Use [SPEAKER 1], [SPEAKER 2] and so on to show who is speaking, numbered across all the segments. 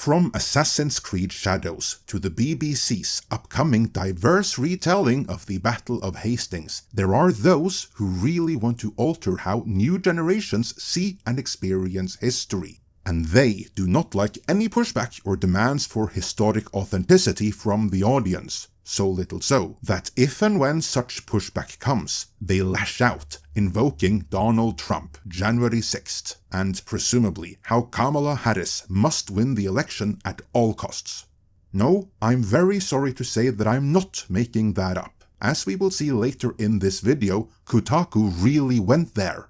[SPEAKER 1] From Assassin's Creed Shadows to the BBC's upcoming diverse retelling of the Battle of Hastings, there are those who really want to alter how new generations see and experience history. And they do not like any pushback or demands for historic authenticity from the audience. So little so, that if and when such pushback comes, they lash out, invoking Donald Trump, January 6th, and presumably how Kamala Harris must win the election at all costs. No, I'm very sorry to say that I'm not making that up. As we will see later in this video, Kotaku really went there.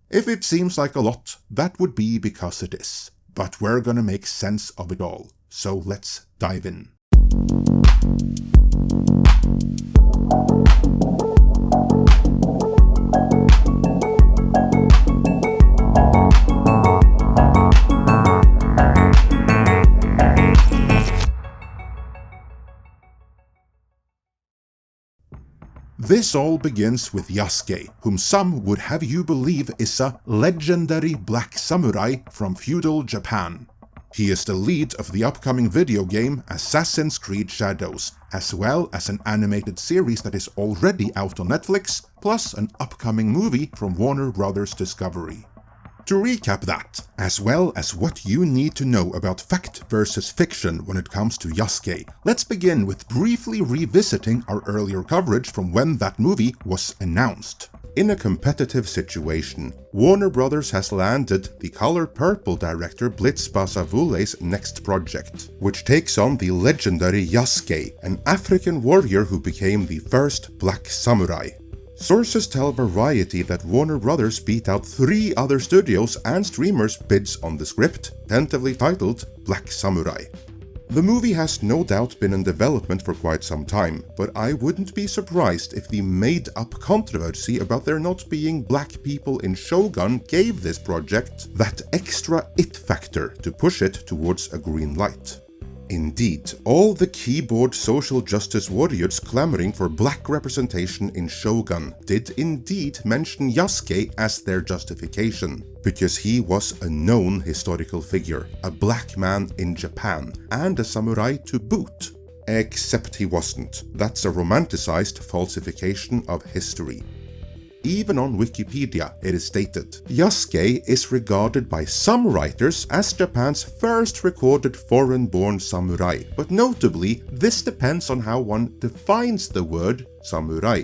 [SPEAKER 1] If it seems like a lot, that would be because it is. But we're gonna make sense of it all, so let's dive in. This all begins with Yasuke, whom some would have you believe is a legendary black samurai from feudal Japan. He is the lead of the upcoming video game Assassin's Creed Shadows, as well as an animated series that is already out on Netflix, plus an upcoming movie from Warner Bros. Discovery. To recap that, as well as what you need to know about fact versus fiction when it comes to Yasuke, let's begin with briefly revisiting our earlier coverage from when that movie was announced. In a competitive situation, Warner Bros. Has landed the Color Purple director Blitz Basavule's next project, which takes on the legendary Yasuke, an African warrior who became the first black samurai. Sources tell Variety that Warner Bros. Beat out 3 other studios and streamers' bids on the script, tentatively titled Black Samurai. The movie has no doubt been in development for quite some time, but I wouldn't be surprised if the made-up controversy about there not being black people in Shogun gave this project that extra it factor to push it towards a green light. Indeed, all the keyboard social justice warriors clamoring for black representation in Shogun did indeed mention Yasuke as their justification, because he was a known historical figure, a black man in Japan, and a samurai to boot. Except he wasn't. That's a romanticized falsification of history. Even on Wikipedia, it is stated, Yasuke is regarded by some writers as Japan's first recorded foreign-born samurai, but notably, this depends on how one defines the word samurai.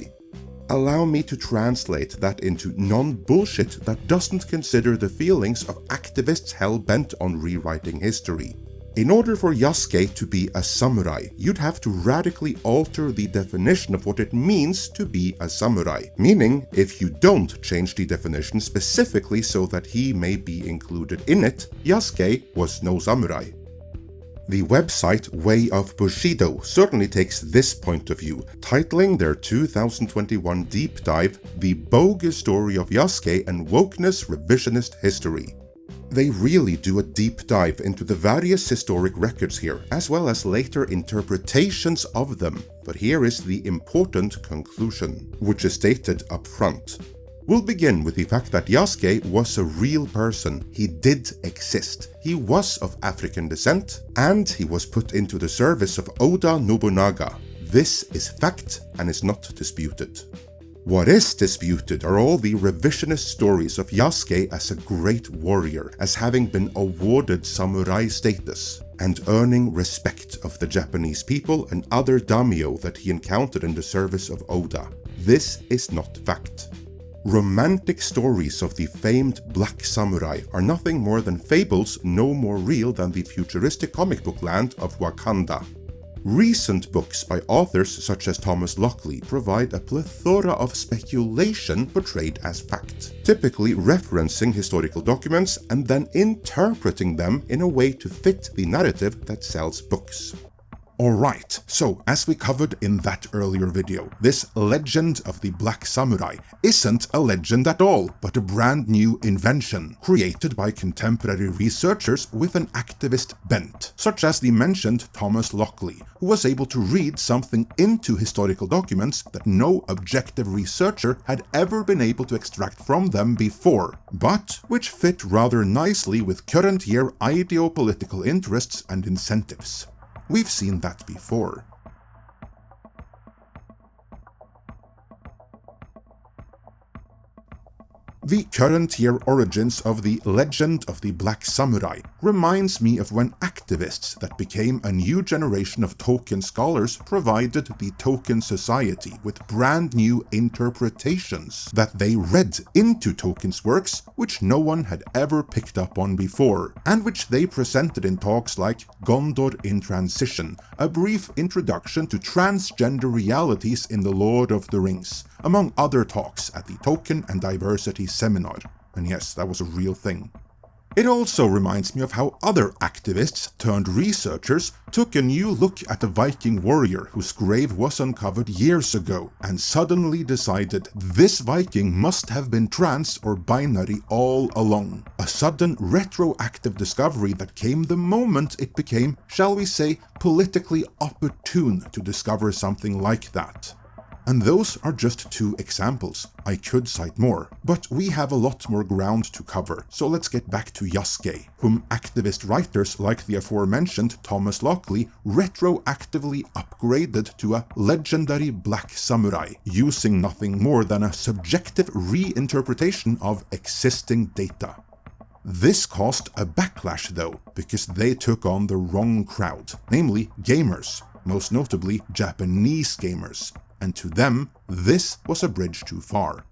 [SPEAKER 1] Allow me to translate that into non-bullshit that doesn't consider the feelings of activists hell-bent on rewriting history. In order for Yasuke to be a samurai, you'd have to radically alter the definition of what it means to be a samurai. Meaning, if you don't change the definition specifically so that he may be included in it, Yasuke was no samurai. The website Way of Bushido certainly takes this point of view, titling their 2021 deep dive The Bogus Story of Yasuke and Wokeness Revisionist History. They really do a deep dive into the various historic records here, as well as later interpretations of them, but here is the important conclusion, which is stated up front. We'll begin with the fact that Yasuke was a real person, he did exist, he was of African descent, and he was put into the service of Oda Nobunaga. This is fact and is not disputed. What is disputed are all the revisionist stories of Yasuke as a great warrior, as having been awarded samurai status, and earning respect of the Japanese people and other daimyo that he encountered in the service of Oda. This is not fact. Romantic stories of the famed Black Samurai are nothing more than fables no more real than the futuristic comic book land of Wakanda. Recent books by authors such as Thomas Lockley provide a plethora of speculation portrayed as fact, typically referencing historical documents and then interpreting them in a way to fit the narrative that sells books. Alright, so as we covered in that earlier video, this legend of the Black Samurai isn't a legend at all, but a brand new invention, created by contemporary researchers with an activist bent, such as the mentioned Thomas Lockley, who was able to read something into historical documents that no objective researcher had ever been able to extract from them before, but which fit rather nicely with current year ideopolitical interests and incentives. We've seen that before. The current year origins of the legend of the Black Samurai reminds me of when activists that became a new generation of Tolkien scholars provided the Tolkien Society with brand new interpretations that they read into Tolkien's works which no one had ever picked up on before, and which they presented in talks like Gondor in Transition, a brief introduction to transgender realities in The Lord of the Rings, among other talks at the Tolkien and Diversity Seminar. And yes, that was a real thing. It also reminds me of how other activists turned researchers took a new look at a Viking warrior whose grave was uncovered years ago and suddenly decided this Viking must have been trans or binary all along. A sudden retroactive discovery that came the moment it became, shall we say, politically opportune to discover something like that. And those are just two examples. I could cite more, but we have a lot more ground to cover, so let's get back to Yasuke, whom activist writers like the aforementioned Thomas Lockley retroactively upgraded to a legendary Black Samurai, using nothing more than a subjective reinterpretation of existing data. This caused a backlash though, because they took on the wrong crowd, namely gamers, most notably Japanese gamers. And to them, this was a bridge too far.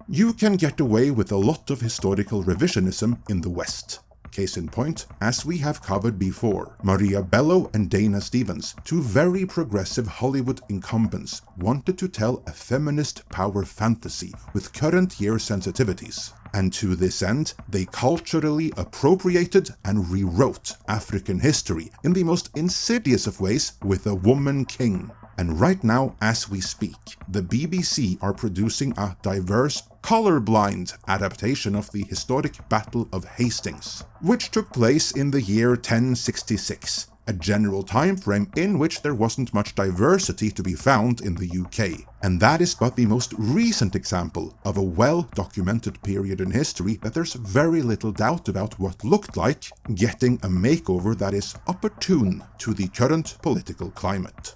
[SPEAKER 1] You can get away with a lot of historical revisionism in the West. Case in point, as we have covered before, Maria Bello and Dana Stevens, two very progressive Hollywood incumbents, wanted to tell a feminist power fantasy with current year sensitivities. And to this end, they culturally appropriated and rewrote African history in the most insidious of ways with a woman king. And right now, as we speak, the BBC are producing a diverse, colorblind adaptation of the historic Battle of Hastings, which took place in the year 1066, a general time frame in which there wasn't much diversity to be found in the UK. And that is but the most recent example of a well-documented period in history that there's very little doubt about what looked like getting a makeover that is opportune to the current political climate.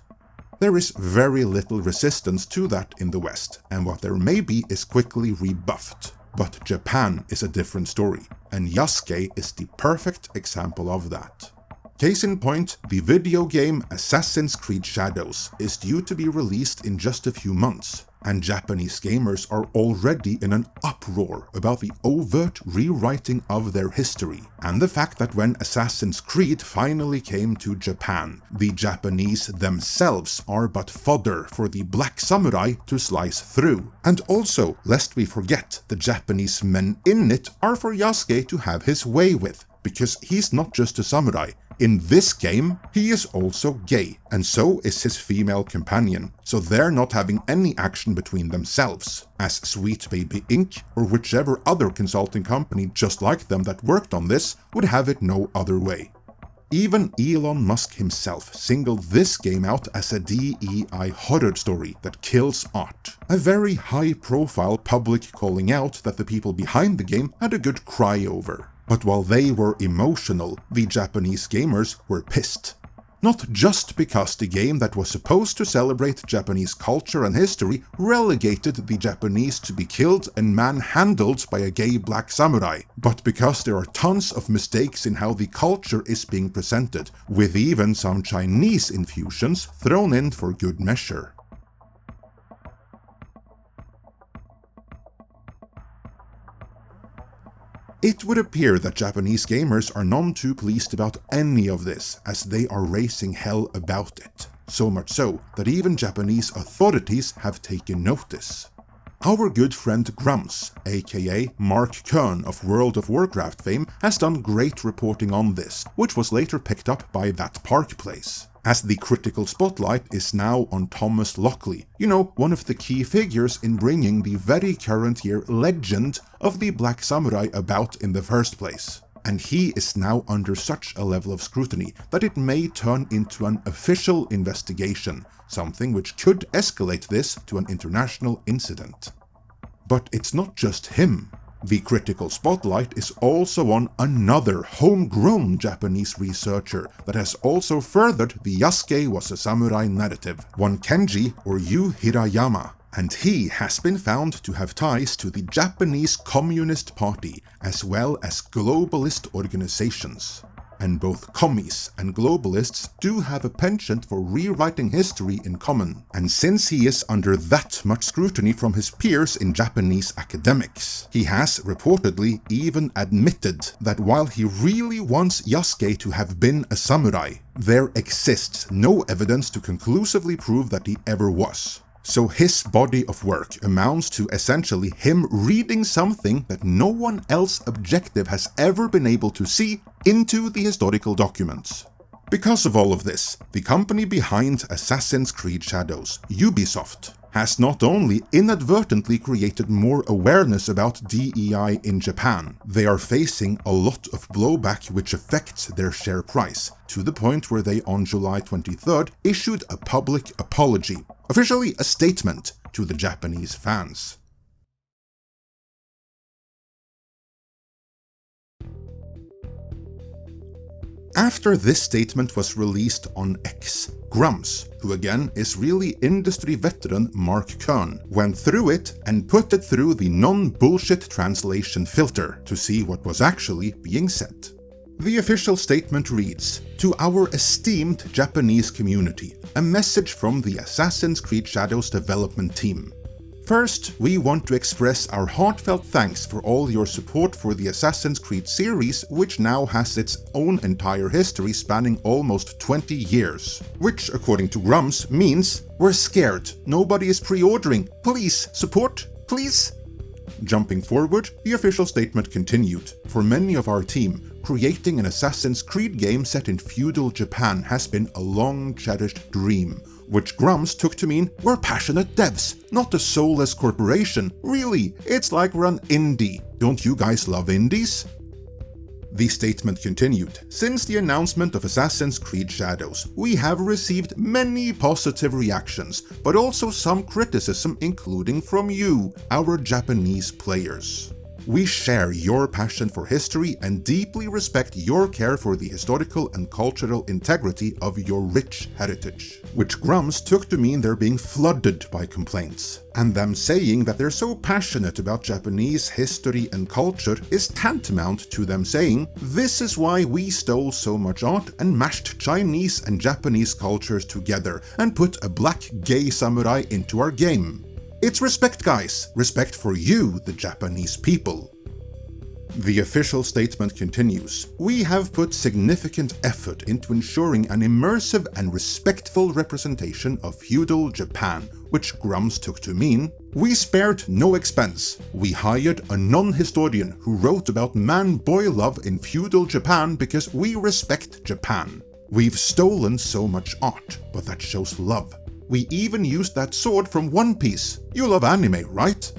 [SPEAKER 1] There is very little resistance to that in the West, and what there may be is quickly rebuffed. But Japan is a different story, and Yasuke is the perfect example of that. Case in point, the video game Assassin's Creed Shadows is due to be released in just a few months, and Japanese gamers are already in an uproar about the overt rewriting of their history, and the fact that when Assassin's Creed finally came to Japan, the Japanese themselves are but fodder for the Black Samurai to slice through. And also, lest we forget, the Japanese men in it are for Yasuke to have his way with, because he's not just a samurai. In this game, he is also gay, and so is his female companion, so they're not having any action between themselves, as Sweet Baby Inc. or whichever other consulting company just like them that worked on this would have it no other way. Even Elon Musk himself singled this game out as a DEI horror story that kills art. A very high-profile public calling out that the people behind the game had a good cry over. But while they were emotional, the Japanese gamers were pissed. Not just because the game that was supposed to celebrate Japanese culture and history relegated the Japanese to be killed and manhandled by a gay black samurai, but because there are tons of mistakes in how the culture is being presented, with even some Chinese infusions thrown in for good measure. It would appear that Japanese gamers are none too pleased about any of this, as they are raising hell about it. So much so that even Japanese authorities have taken notice. Our good friend Grumps, aka Mark Kern of World of Warcraft fame, has done great reporting on this, which was later picked up by That Park Place. As the critical spotlight is now on Thomas Lockley, one of the key figures in bringing the very current year legend of the Black Samurai about in the first place. And he is now under such a level of scrutiny that it may turn into an official investigation, something which could escalate this to an international incident. But it's not just him. The critical spotlight is also on another homegrown Japanese researcher that has also furthered the Yasuke was a samurai narrative, one Kenji or Yu Hirayama. And he has been found to have ties to the Japanese Communist Party as well as globalist organizations. And both commies and globalists do have a penchant for rewriting history in common. And since he is under that much scrutiny from his peers in Japanese academics, he has reportedly even admitted that while he really wants Yasuke to have been a samurai, there exists no evidence to conclusively prove that he ever was. So his body of work amounts to essentially him reading something that no one else objective has ever been able to see into the historical documents. Because of all of this, the company behind Assassin's Creed Shadows, Ubisoft, has not only inadvertently created more awareness about DEI in Japan, they are facing a lot of blowback which affects their share price, to the point where they on July 23rd issued a public apology, officially a statement to the Japanese fans. After this statement was released on X, Grumps, who again is really industry veteran Mark Kern, went through it and put it through the non-bullshit translation filter to see what was actually being said. The official statement reads, "To our esteemed Japanese community, a message from the Assassin's Creed Shadows development team. First, we want to express our heartfelt thanks for all your support for the Assassin's Creed series, which now has its own entire history spanning almost 20 years. Which, according to Grumps, means, we're scared, nobody is pre-ordering, please, support, please?" Jumping forward, the official statement continued, "For many of our team, creating an Assassin's Creed game set in feudal Japan has been a long-cherished dream," which Grumps took to mean, "We're passionate devs, not a soulless corporation. Really, it's like we're an indie. Don't you guys love indies?" The statement continued, "Since the announcement of Assassin's Creed Shadows, we have received many positive reactions, but also some criticism, including from you, our Japanese players. We share your passion for history and deeply respect your care for the historical and cultural integrity of your rich heritage," which Grumps took to mean they're being flooded by complaints, and them saying that they're so passionate about Japanese history and culture is tantamount to them saying, "This is why we stole so much art and mashed Chinese and Japanese cultures together and put a black gay samurai into our game. It's respect, guys. Respect for you, the Japanese people." The official statement continues, "We have put significant effort into ensuring an immersive and respectful representation of feudal Japan," which Grumps took to mean, "We spared no expense. We hired a non-historian who wrote about man-boy love in feudal Japan because we respect Japan. We've stolen so much art, but that shows love. We even used that sword from One Piece. You love anime, right?"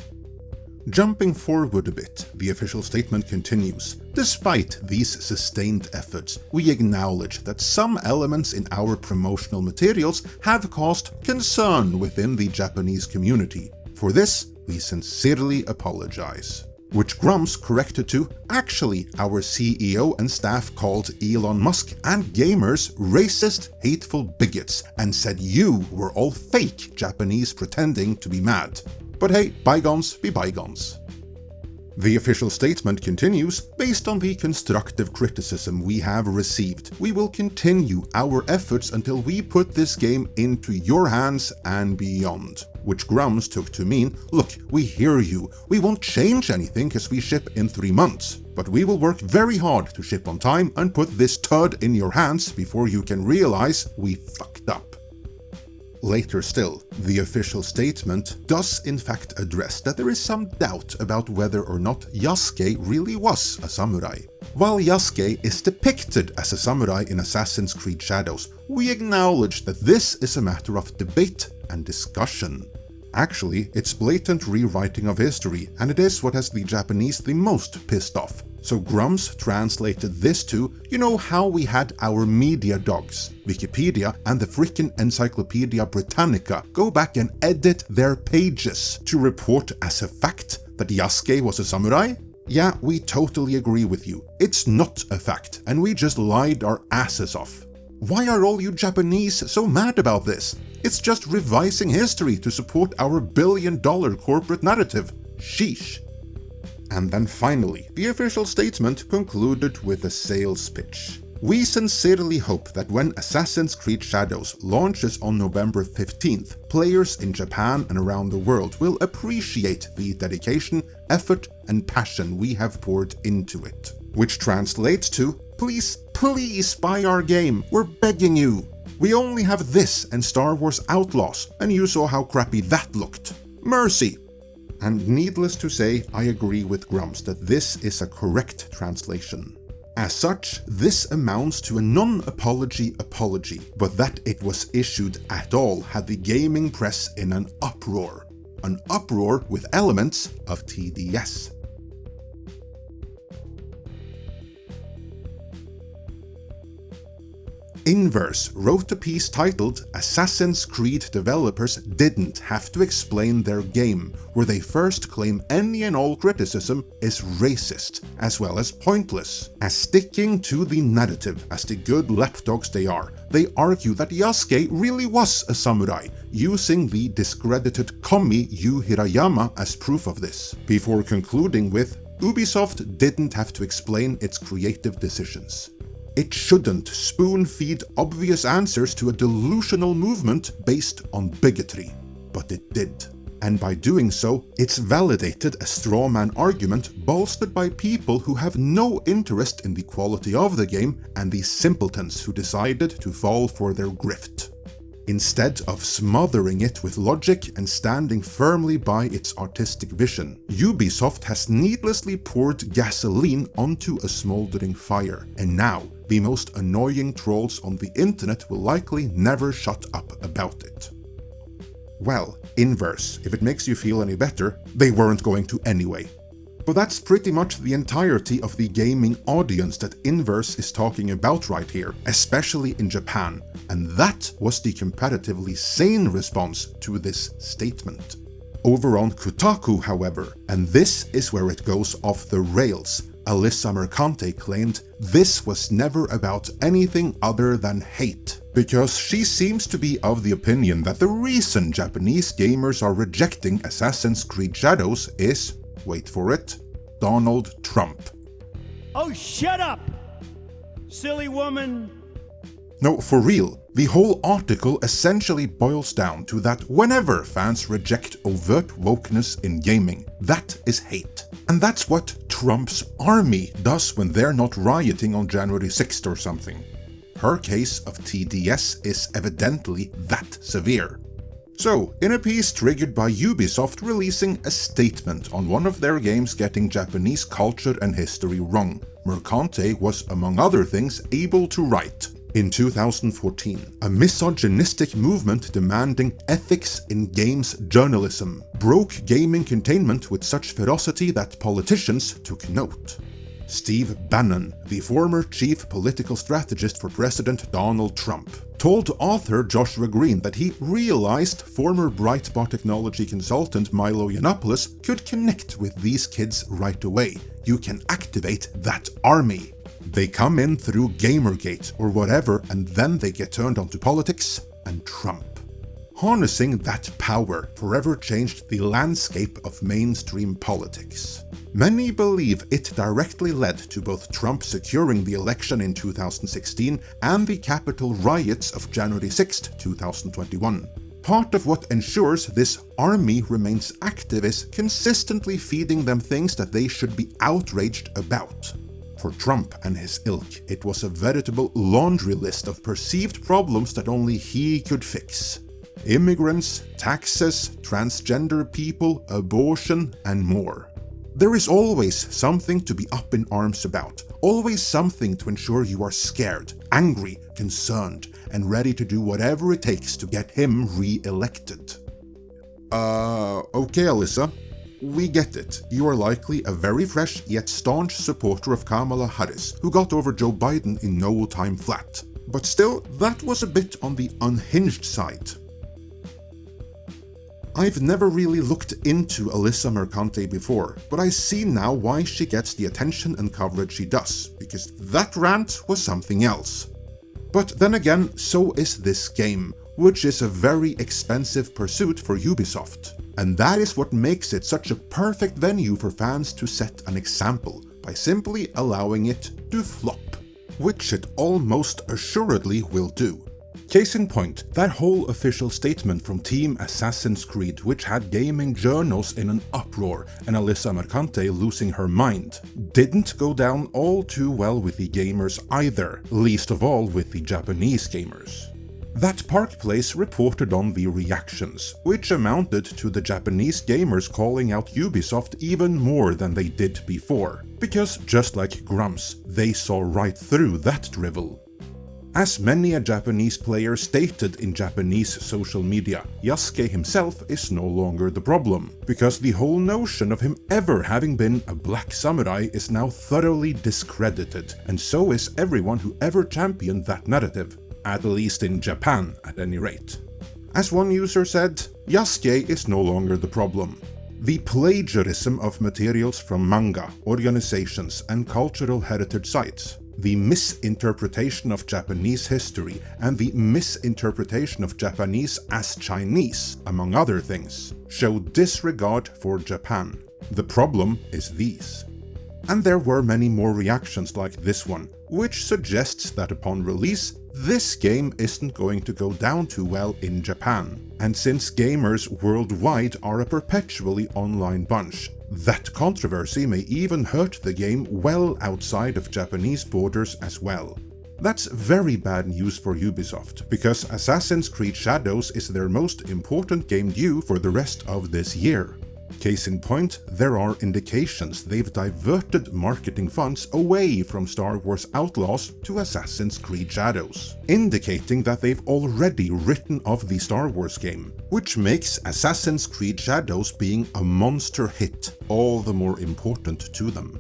[SPEAKER 1] Jumping forward a bit, the official statement continues, "Despite these sustained efforts, we acknowledge that some elements in our promotional materials have caused concern within the Japanese community. For this, we sincerely apologize." Which Grumps corrected to, "Actually, our CEO and staff called Elon Musk and gamers racist, hateful bigots and said you were all fake Japanese pretending to be mad. But hey, bygones be bygones." The official statement continues, "Based on the constructive criticism we have received, we will continue our efforts until we put this game into your hands and beyond." Which Grumps took to mean, "Look, we hear you. We won't change anything because we ship in 3 months. But we will work very hard to ship on time and put this turd in your hands before you can realize we fucked up." Later still, the official statement does in fact address that there is some doubt about whether or not Yasuke really was a samurai. While Yasuke is depicted as a samurai in Assassin's Creed Shadows, we acknowledge that this is a matter of debate and discussion. Actually, it's blatant rewriting of history, and it is what has the Japanese the most pissed off. So Grumps translated this to, you know how we had our media dogs, Wikipedia and the frickin' Encyclopedia Britannica go back and edit their pages to report as a fact that Yasuke was a samurai? Yeah, we totally agree with you. It's not a fact, and we just lied our asses off. Why are all you Japanese so mad about this? It's just revising history to support our billion-dollar corporate narrative. Sheesh. And then finally, the official statement concluded with a sales pitch. We sincerely hope that when Assassin's Creed Shadows launches on November 15th, players in Japan and around the world will appreciate the dedication, effort, and passion we have poured into it. Which translates to, please buy our game, we're begging you. We only have this and Star Wars Outlaws, and you saw how crappy that looked. Mercy! And needless to say, I agree with Grumps that this is a correct translation. As such, this amounts to a non-apology apology, but that it was issued at all had the gaming press in an uproar. An uproar with elements of TDS. Inverse wrote a piece titled Assassin's Creed developers didn't have to explain their game, where they first claim any and all criticism is racist, as well as pointless. As sticking to the narrative as the good lapdogs they are, they argue that Yasuke really was a samurai, using the discredited Komi Yu Hirayama as proof of this, before concluding with, Ubisoft didn't have to explain its creative decisions. It shouldn't spoon-feed obvious answers to a delusional movement based on bigotry, but it did. And by doing so, it's validated a strawman argument bolstered by people who have no interest in the quality of the game and the simpletons who decided to fall for their grift. Instead of smothering it with logic and standing firmly by its artistic vision, Ubisoft has needlessly poured gasoline onto a smoldering fire, and now the most annoying trolls on the internet will likely never shut up about it. Well, inverse, if it makes you feel any better, they weren't going to anyway. But that's pretty much the entirety of the gaming audience that Inverse is talking about right here, especially in Japan, and that was the comparatively sane response to this statement. Over on Kotaku, however, and this is where it goes off the rails, Alyssa Mercante claimed this was never about anything other than hate, because she seems to be of the opinion that the reason Japanese gamers are rejecting Assassin's Creed Shadows is, wait for it, Donald Trump.
[SPEAKER 2] Oh, shut up, silly woman!
[SPEAKER 1] No, for real, the whole article essentially boils down to that whenever fans reject overt wokeness in gaming, that is hate. And that's what Trump's army does when they're not rioting on January 6th or something. Her case of TDS is evidently that severe. So, in a piece triggered by Ubisoft releasing a statement on one of their games getting Japanese culture and history wrong, Mercante was, among other things, able to write, in 2014, a misogynistic movement demanding ethics in games journalism broke gaming containment with such ferocity that politicians took note. Steve Bannon, the former chief political strategist for President Donald Trump, told author Joshua Green that he realized former Breitbart technology consultant Milo Yiannopoulos could connect with these kids right away. You can activate that army. They come in through Gamergate or whatever, and then they get turned onto politics and Trump. Harnessing that power forever changed the landscape of mainstream politics. Many believe it directly led to both Trump securing the election in 2016 and the Capitol riots of January 6, 2021. Part of what ensures this army remains active is consistently feeding them things that they should be outraged about. For Trump and his ilk, it was a veritable laundry list of perceived problems that only he could fix. immigrants, taxes, transgender people, abortion, and more. There is always something to be up in arms about, always something to ensure you are scared, angry, concerned, and ready to do whatever it takes to get him re-elected. Okay, Alyssa. We get it. You are likely a very fresh yet staunch supporter of Kamala Harris, who got over Joe Biden in no time flat. But still, that was a bit on the unhinged side. I've never really looked into Alyssa Mercante before, but I see now why she gets the attention and coverage she does, because that rant was something else. But then again, so is this game, which is a very expensive pursuit for Ubisoft. And that is what makes it such a perfect venue for fans to set an example, by simply allowing it to flop. Which it almost assuredly will do. Case in point, that whole official statement from Team Assassin's Creed, which had gaming journals in an uproar and Alyssa Mercante losing her mind, didn't go down all too well with the gamers either, least of all with the Japanese gamers. That Park Place reported on the reactions, which amounted to the Japanese gamers calling out Ubisoft even more than they did before, because just like Grumps, they saw right through that drivel. As many a Japanese player stated in Japanese social media, Yasuke himself is no longer the problem, because the whole notion of him ever having been a black samurai is now thoroughly discredited, and so is everyone who ever championed that narrative. At least in Japan, at any rate. As one user said, Yasuke is no longer the problem. The plagiarism of materials from manga, organizations, and cultural heritage sites, the misinterpretation of Japanese history, and the misinterpretation of Japanese as Chinese, among other things, show disregard for Japan. The problem is these. And there were many more reactions like this one, which suggests that upon release, this game isn't going to go down too well in Japan. And since gamers worldwide are a perpetually online bunch, that controversy may even hurt the game well outside of Japanese borders as well. That's very bad news for Ubisoft, because Assassin's Creed Shadows is their most important game due for the rest of this year. Case in point, there are indications they've diverted marketing funds away from Star Wars Outlaws to Assassin's Creed Shadows, indicating that they've already written off the Star Wars game, which makes Assassin's Creed Shadows being a monster hit all the more important to them.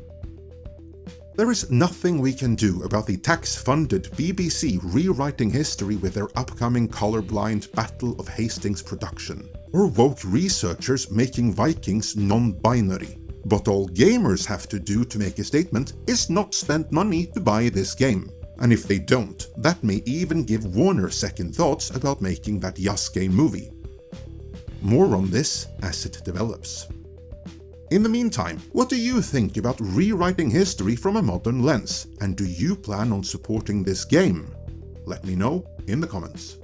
[SPEAKER 1] There is nothing we can do about the tax-funded BBC rewriting history with their upcoming colorblind Battle of Hastings production, or woke researchers making Vikings non-binary. But all gamers have to do to make a statement is not spend money to buy this game. And if they don't, that may even give Warner second thoughts about making that Yasuke movie. More on this as it develops. In the meantime, what do you think about rewriting history from a modern lens, and do you plan on supporting this game? Let me know in the comments.